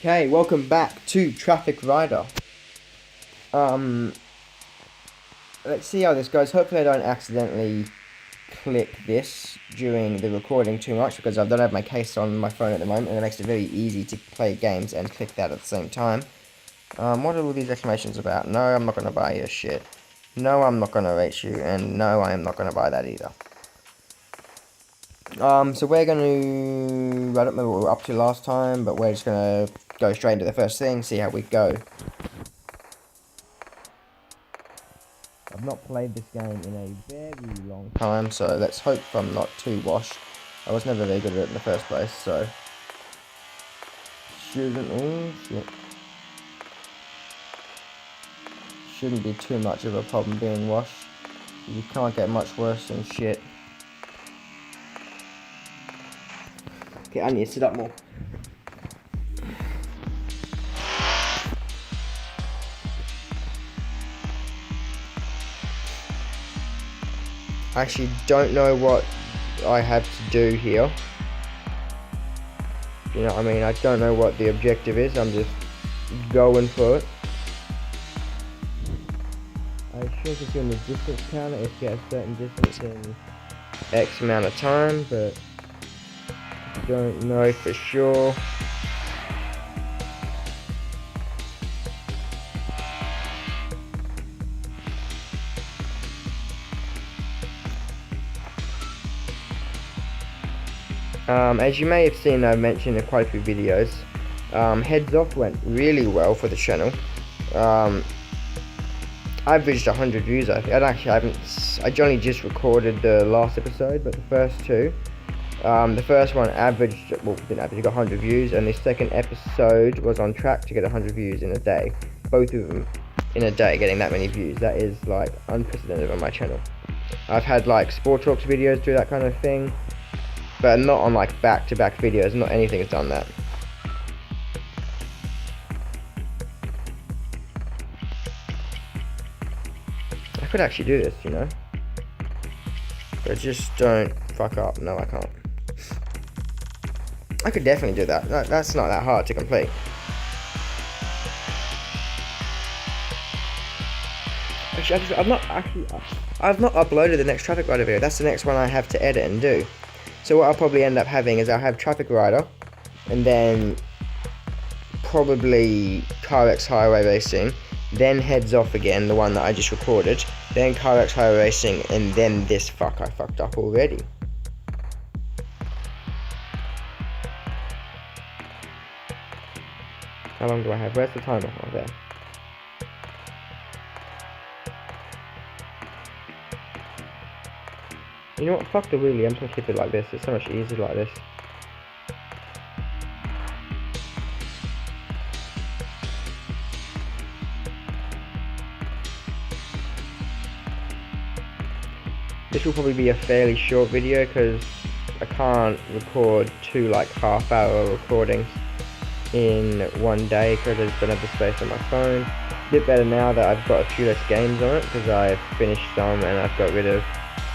Okay, welcome back to Traffic Rider. Let's see how this goes. Hopefully I don't accidentally click this during the recording too much, because I don't have my case on my phone at the moment, and it makes it very easy to play games and click that at the same time. What are all these exclamations about? No, I'm not going to buy your shit. No, I'm not going to rate you, and no, I am not going to buy that either. So we're going to, I don't remember what we were up to last time, but we're just going to go straight into the first thing, see how we go. I've not played this game in a very long time, so let's hope I'm not too washed. I was never very good at it in the first place, so shouldn't be too much of a problem being washed. You can't get much worse than shit. Okay, I need to sit up more. I actually don't know what I have to do here. You know what I mean? I don't know what the objective is. I'm just going for it. I sure can see on the distance counter if you get a certain distance in X amount of time, but I don't know for sure. As you may have seen, I've mentioned in quite a few videos, Heads Off went really well for the channel. I've reached 100 views. I only just recorded the last episode, but the first two. The first one didn't average, got 100 views, and the second episode was on track to get 100 views in a day. Both of them in a day, getting that many views. That is like unprecedented on my channel. I've had like Sport Talks videos do that kind of thing, but not on like back-to-back videos. Not anything has done that. I could actually do this, you know, but just don't fuck up. No, I can't. I could definitely do that. That's not that hard to complete. Actually, I've not uploaded the next Traffic Rider video. That's the next one I have to edit and do. So what I'll probably end up having is I'll have Traffic Rider, and then probably Car X Highway Racing, then Heads Off again, the one that I just recorded, then Car X Highway Racing, and then this I fucked up already. How long do I have? Where's the timer? Oh, there. You know what, fuck the wheelie, I'm just gonna keep it like this. It's so much easier like this. This will probably be a fairly short video because I can't record two like half-hour recordings in one day because I just don't have the space on my phone. A bit better now that I've got a few less games on it because I've finished some and I've got rid of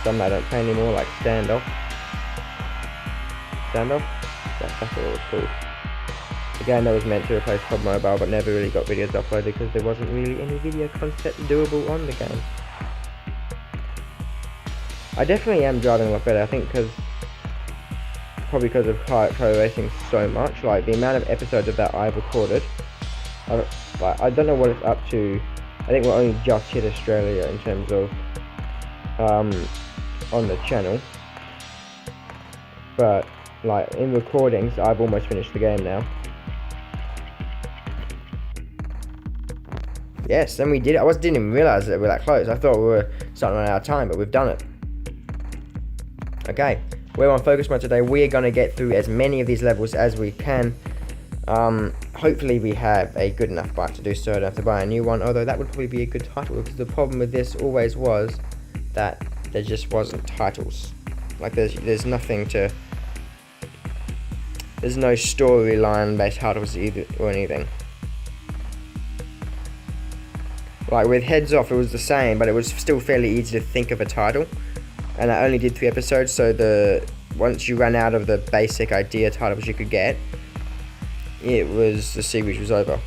some I don't play anymore, like Standoff? That's what it was called. The game that was meant to replace COD Mobile but never really got videos uploaded because there wasn't really any video concept doable on the game. I definitely am driving a lot better, I think probably because of Car X Highway Racing so much. Like the amount of episodes of that I've recorded, I don't know what it's up to. I think we're only just hit Australia in terms of on the channel, but like in recordings I've almost finished the game now. Yes, then we did it. Didn't even realise that we were that close. I thought we were starting on our time, but we've done it. Okay, we're on focus mode today. We're going to get through as many of these levels as we can. Hopefully we have a good enough bike to do so. I don't have to buy a new one, although that would probably be a good title, because the problem with this always was that there just wasn't titles. Like there's nothing to, there's no storyline based titles either or anything. Like with Heads Off it was the same, but it was still fairly easy to think of a title, and I only did 3 episodes, so once you ran out of the basic idea titles you could get, the series was over.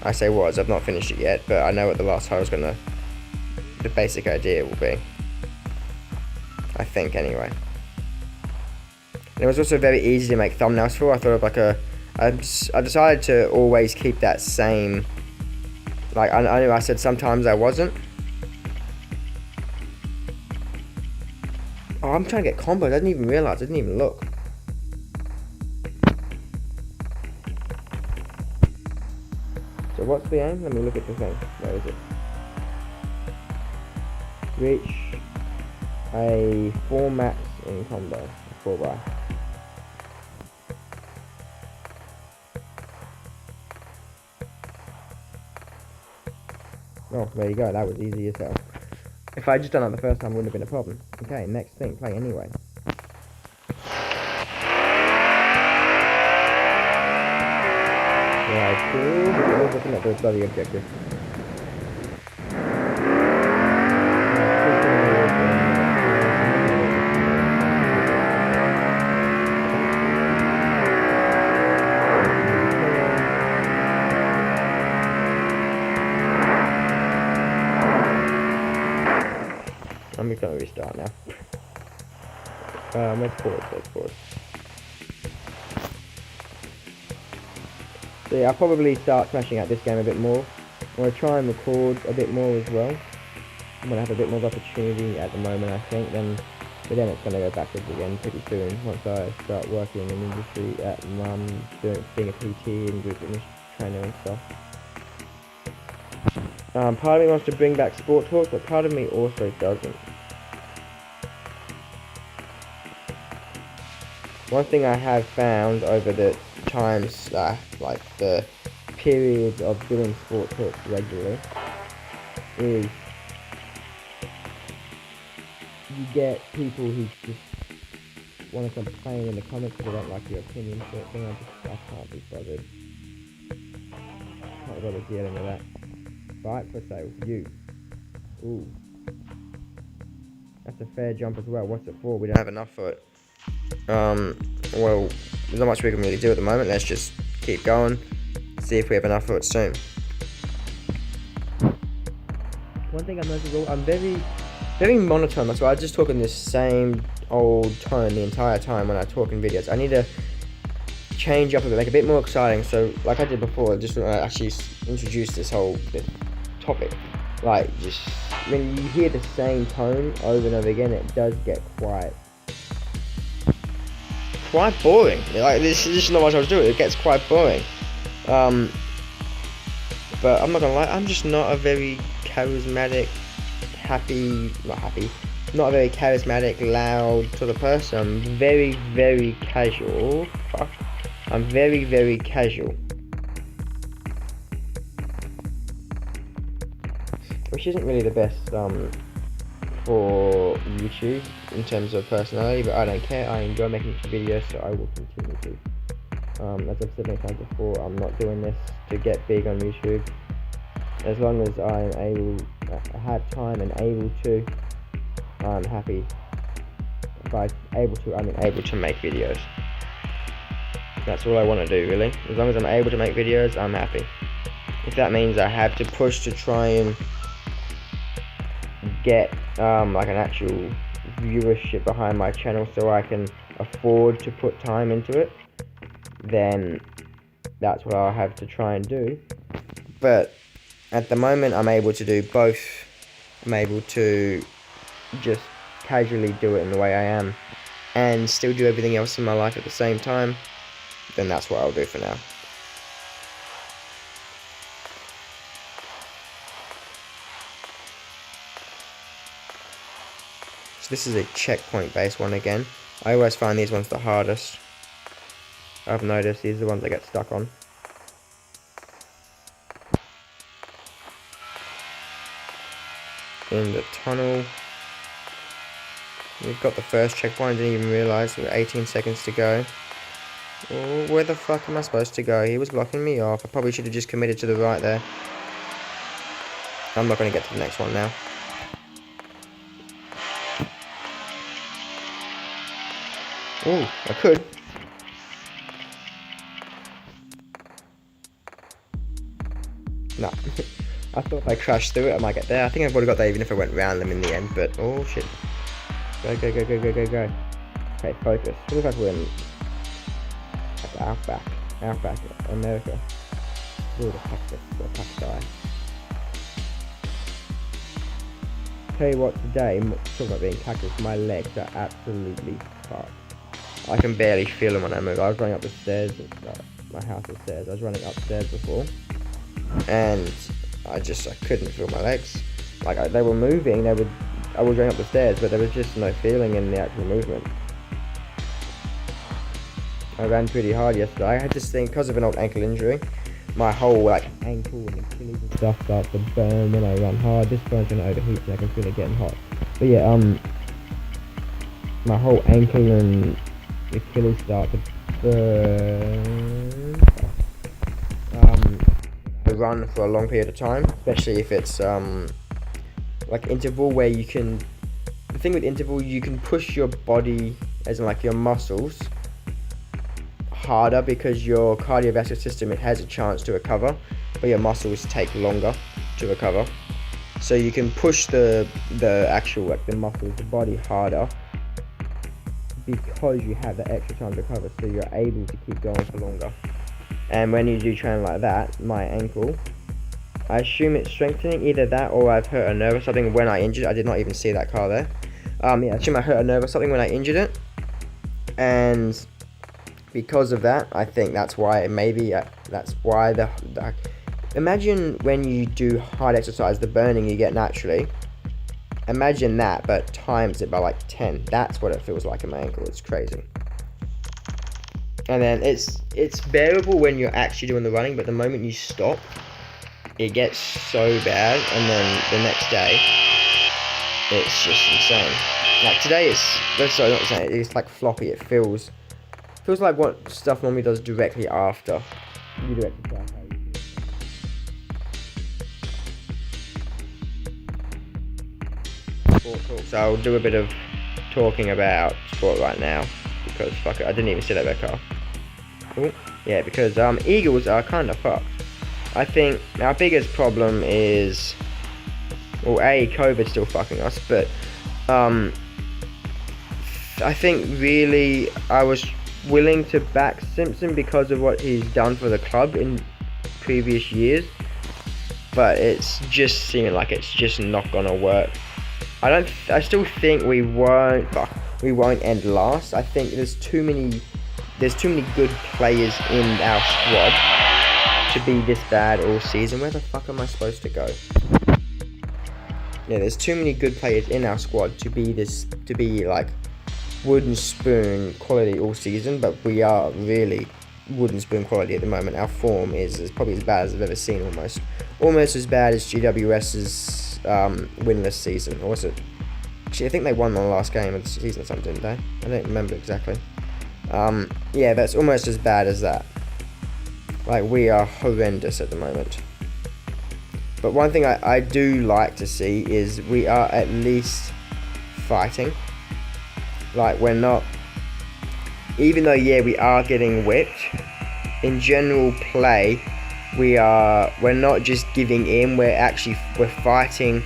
I say was, I've not finished it yet, but I know what the last title is the basic idea will be. I think, anyway. And it was also very easy to make thumbnails for. I thought of like I decided to always keep that same, like, I know I said sometimes I wasn't. Oh, I'm trying to get combos. I didn't even realize. I didn't even look. So what's the aim? Let me look at the thing. Where is it? Reach a 4 max in combo. A 4 by. Oh, there you go. That was easy as hell. If I had just done it the first time, it wouldn't have been a problem. Okay, next thing. Play anyway. Right, cool. We're looking at the bloody objective. I'm just gonna restart now. Let's pause. So yeah, I'll probably start smashing out this game a bit more. I'm gonna try and record a bit more as well. I'm gonna have a bit more of opportunity at the moment, I think, but then it's gonna go backwards again pretty soon once I start working in the industry at being a PT and group fitness trainer and stuff. Part of me wants to bring back Sport Talk, but part of me also doesn't. One thing I have found over the times, like the period of doing Sport Talks regularly, is you get people who just want to complain in the comments because they don't like your opinion sort of thing. I can't be bothered. Can't bother dealing with that. Right, for sale, you. Ooh. That's a fair jump as well. What's it for? We don't have enough for it. Well, there's not much we can really do at the moment. Let's just keep going, see if we have enough for it soon. One thing I've noticed, I'm very monotone. That's why I just talk in this same old tone the entire time when I talk in videos. I need to change up a bit, make it a bit more exciting. So, like I did before, just actually introduce this topic. Like, just when you hear the same tone over and over again, it does get quite boring. Like, there's just not much else to do. It gets quite boring. But I'm not gonna lie, I'm just not a very charismatic, not a very charismatic, loud sort of person. I'm very, very casual. Fuck. I'm very, very casual. Which isn't really the best for YouTube in terms of personality, but I don't care. I enjoy making videos, so I will continue to. As I've said many times before, I'm not doing this to get big on YouTube. As long as I have time and able to, I'm happy. By able to, I mean able to make videos. That's all I want to do, really. As long as I'm able to make videos, I'm happy. If that means I have to push to try and get like an actual viewership behind my channel so I can afford to put time into it, then that's what I'll have to try and do. But at the moment, I'm able to do both. I'm able to just casually do it in the way I am and still do everything else in my life at the same time. Then that's what I'll do for now. So this is a checkpoint based one again. I always find these ones the hardest. I've noticed these are the ones I get stuck on. In the tunnel. We've got the first checkpoint. I didn't even realise. We've got 18 seconds to go. Oh, where the fuck am I supposed to go? He was blocking me off. I probably should have just committed to the right there. I'm not going to get to the next one now. Oh, I could. No. I thought if I crashed through it, I might get there. I think I would have got there even if I went round them in the end, but oh shit. Go, go, go, go, go, go, go. Okay, focus. What if I win? Outback, America. Ooh, the cacti. Tell you what, today, talking about being cactus, my legs are absolutely fucked. I can barely feel them when I move. I was running up the stairs, my house upstairs. I was running upstairs before, and I couldn't feel my legs. Like they were moving. I was running up the stairs, but there was just no feeling in the actual movement. I ran pretty hard yesterday. I had this thing because of an old ankle injury. My whole ankle and Achilles and stuff starts to burn when I run hard. This phone's gonna overheat, so I can feel it getting hot. But yeah, my whole ankle and Achilles start to burn. I run for a long period of time, especially if it's like interval where you can. The thing with interval, you can push your body, as in your muscles, harder because your cardiovascular system, it has a chance to recover, but your muscles take longer to recover. So you can push the actual the muscles, the body harder because you have that extra time to recover, so you're able to keep going for longer. And when you do train like that, my ankle, I assume it's strengthening, either that or I've hurt a nerve or something when I injured it. I did not even see that car there. Yeah, I assume I hurt a nerve or something when I injured it, and because of that, I think that's why imagine when you do hard exercise, the burning you get naturally. Imagine that, but times it by 10. That's what it feels like in my ankle. It's crazy. And then it's bearable when you're actually doing the running, but the moment you stop, it gets so bad, and then the next day, it's just insane. Today it's like floppy. It feels like what stuff normally does directly after you do exercise. Sport talk. So I'll do a bit of talking about sport right now, because fuck it, I didn't even see that red car. Ooh, yeah, because Eagles are kind of fucked. I think our biggest problem is, well, COVID's still fucking us, but I think really I was willing to back Simpson because of what he's done for the club in previous years, but it's just seeming like it's just not gonna work. I still think we won't end last. I think there's too many good players in our squad to be this bad all season. Where the fuck am I supposed to go? Yeah, there's too many good players in our squad to be like wooden spoon quality all season, but we are really wooden spoon quality at the moment. Our form is probably as bad as I've ever seen, almost as bad as GWS's winless season. Or was it? Actually, I think they won the last game of the season or something, didn't they? I don't remember exactly. Yeah, that's almost as bad as that. We are horrendous at the moment. But one thing I do like to see is we are at least fighting. We're not, even though we are getting whipped, in general play, we're not just giving in, we're fighting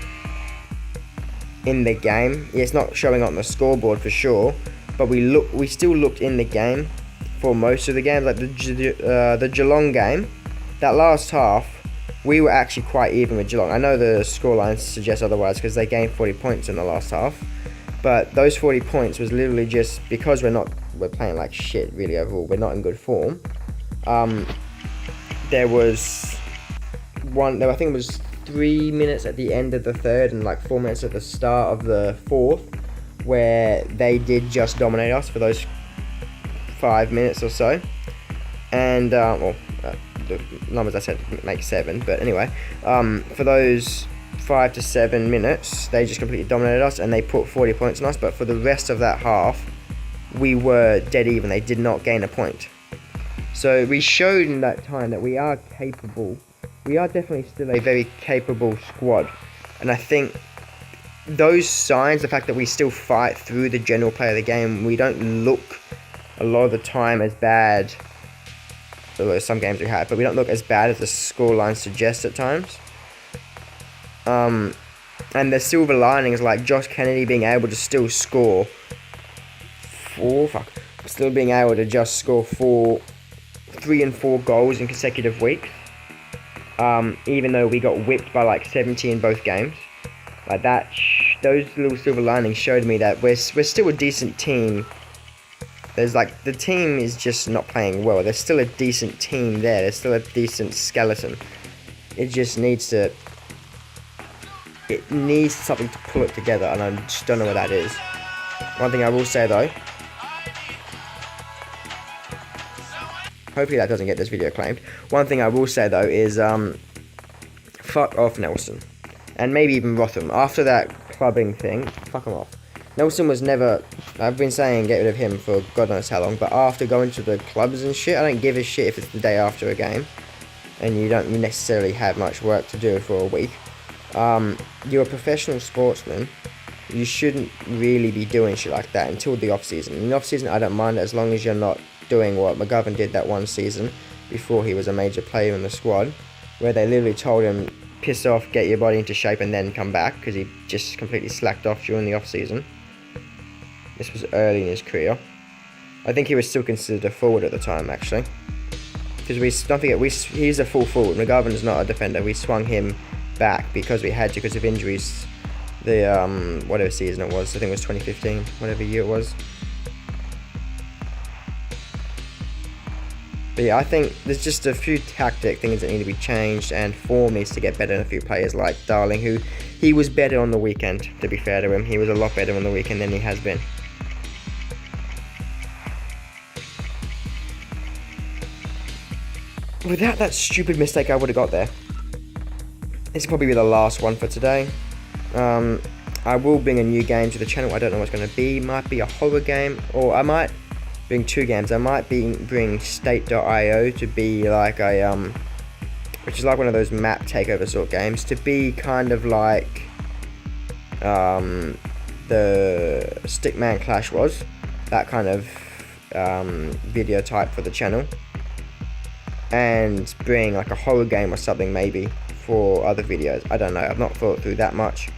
in the game. Yeah, it's not showing up on the scoreboard for sure, but we still looked in the game for most of the games. The Geelong game, that last half, we were actually quite even with Geelong. I know the scoreline suggests otherwise because they gained 40 points in the last half. But those 40 points was literally just because we're playing like shit really overall. We're not in good form. There was I think it was 3 minutes at the end of the third and 4 minutes at the start of the fourth where they did just dominate us for those 5 minutes or so. And, the numbers I said make 7, but anyway, for those 5 to 7 minutes, they just completely dominated us and they put 40 points on us, but for the rest of that half, we were dead even. They did not gain a point. So we showed in that time that we are capable. We are definitely still a very capable squad. And I think those signs, the fact that we still fight through the general play of the game, we don't look a lot of the time as bad Although some games we have, but we don't look as bad as the scoreline suggests at times. And the silver linings, like Josh Kennedy being able to still score still being able to just score 3 and 4 goals in consecutive weeks. Even though we got whipped by like 70 in both games. Like that, those little silver linings showed me that we're still a decent team. There's like, the team is just not playing well. There's still a decent team there. There's still a decent skeleton. It just needs to, it needs something to pull it together, and I just don't know what that is. One thing I will say though, hopefully that doesn't get this video claimed. One thing I will say though is, fuck off Nelson. And maybe even Rotham. After that clubbing thing, fuck him off. Nelson was never, I've been saying get rid of him for God knows how long, but after going to the clubs and shit, I don't give a shit if it's the day after a game, and you don't necessarily have much work to do for a week. You're a professional sportsman. You shouldn't really be doing shit like that until the off-season. In the off-season, I don't mind as long as you're not doing what McGovern did that one season before he was a major player in the squad, where they literally told him, piss off, get your body into shape and then come back, because he just completely slacked off during the off-season. This was early in his career. I think he was still considered a forward at the time, actually, because don't forget, he's a full forward. McGovern's not a defender. We swung him back because we had to, because of injuries. The whatever season it was, I think it was 2015, whatever year it was. But yeah, I think there's just a few tactic things that need to be changed, and form needs to get better in a few players like Darling, who he was better on the weekend, to be fair to him. He was a lot better on the weekend than he has been. Without that stupid mistake I would have got there. This will probably be the last one for today. I will bring a new game to the channel. I don't know what it's going to be. Might be a horror game, or I might bring 2 games. I might bring State.io to be like a which is like one of those map takeover sort of games, to be kind of like the Stickman Clash was, that kind of video type for the channel, and bring like a horror game or something maybe for other videos. I don't know, I've not thought through that much.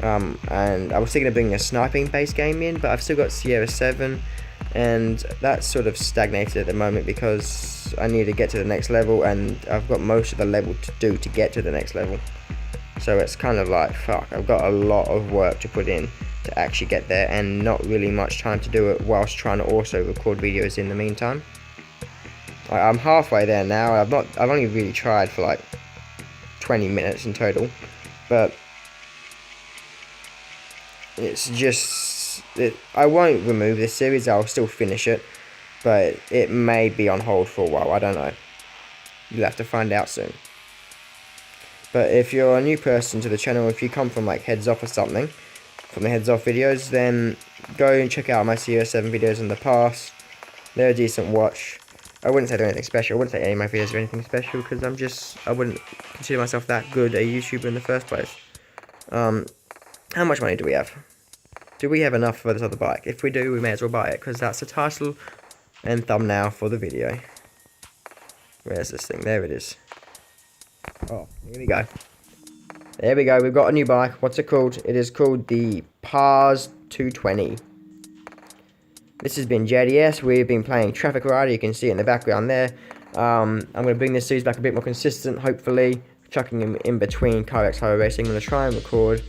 And I was thinking of bringing a sniping based game in, but I've still got Sierra 7, and that's sort of stagnated at the moment because I need to get to the next level, and I've got most of the level to do to get to the next level. So it's kind of like, fuck, I've got a lot of work to put in to actually get there, and not really much time to do it whilst trying to also record videos in the meantime. I'm halfway there now. I've only really tried for like 20 minutes in total, but it's just, I won't remove this series, I'll still finish it, but it may be on hold for a while, I don't know. You'll have to find out soon. But if you're a new person to the channel, if you come from like Heads Off or something, from the Heads Off videos, then go and check out my Sierra 7 videos in the past. They're a decent watch. I wouldn't say they're anything special, I wouldn't say any of my videos are anything special, because I wouldn't consider myself that good a YouTuber in the first place. How much money do we have? Do we have enough for this other bike? If we do, we may as well buy it, because that's the title and thumbnail for the video. Where's this thing? There it is. Oh, here we go. There we go, we've got a new bike. What's it called? It is called the Pars 220. This has been JDS. We've been playing Traffic Rider. You can see it in the background there. I'm going to bring this series back a bit more consistent, hopefully. Chucking in between CarX Highway Racing. I'm going to try and record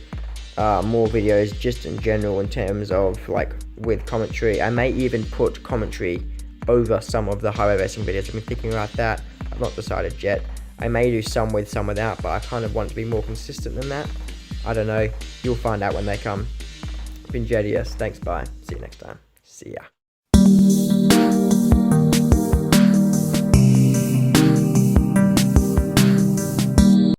more videos just in general in terms of like with commentary. I may even put commentary over some of the highway racing videos. I've been thinking about that. I've not decided yet. I may do some with, some without, but I kind of want to be more consistent than that. I don't know. You'll find out when they come. Been JDS. Thanks, bye. See you next time. See ya.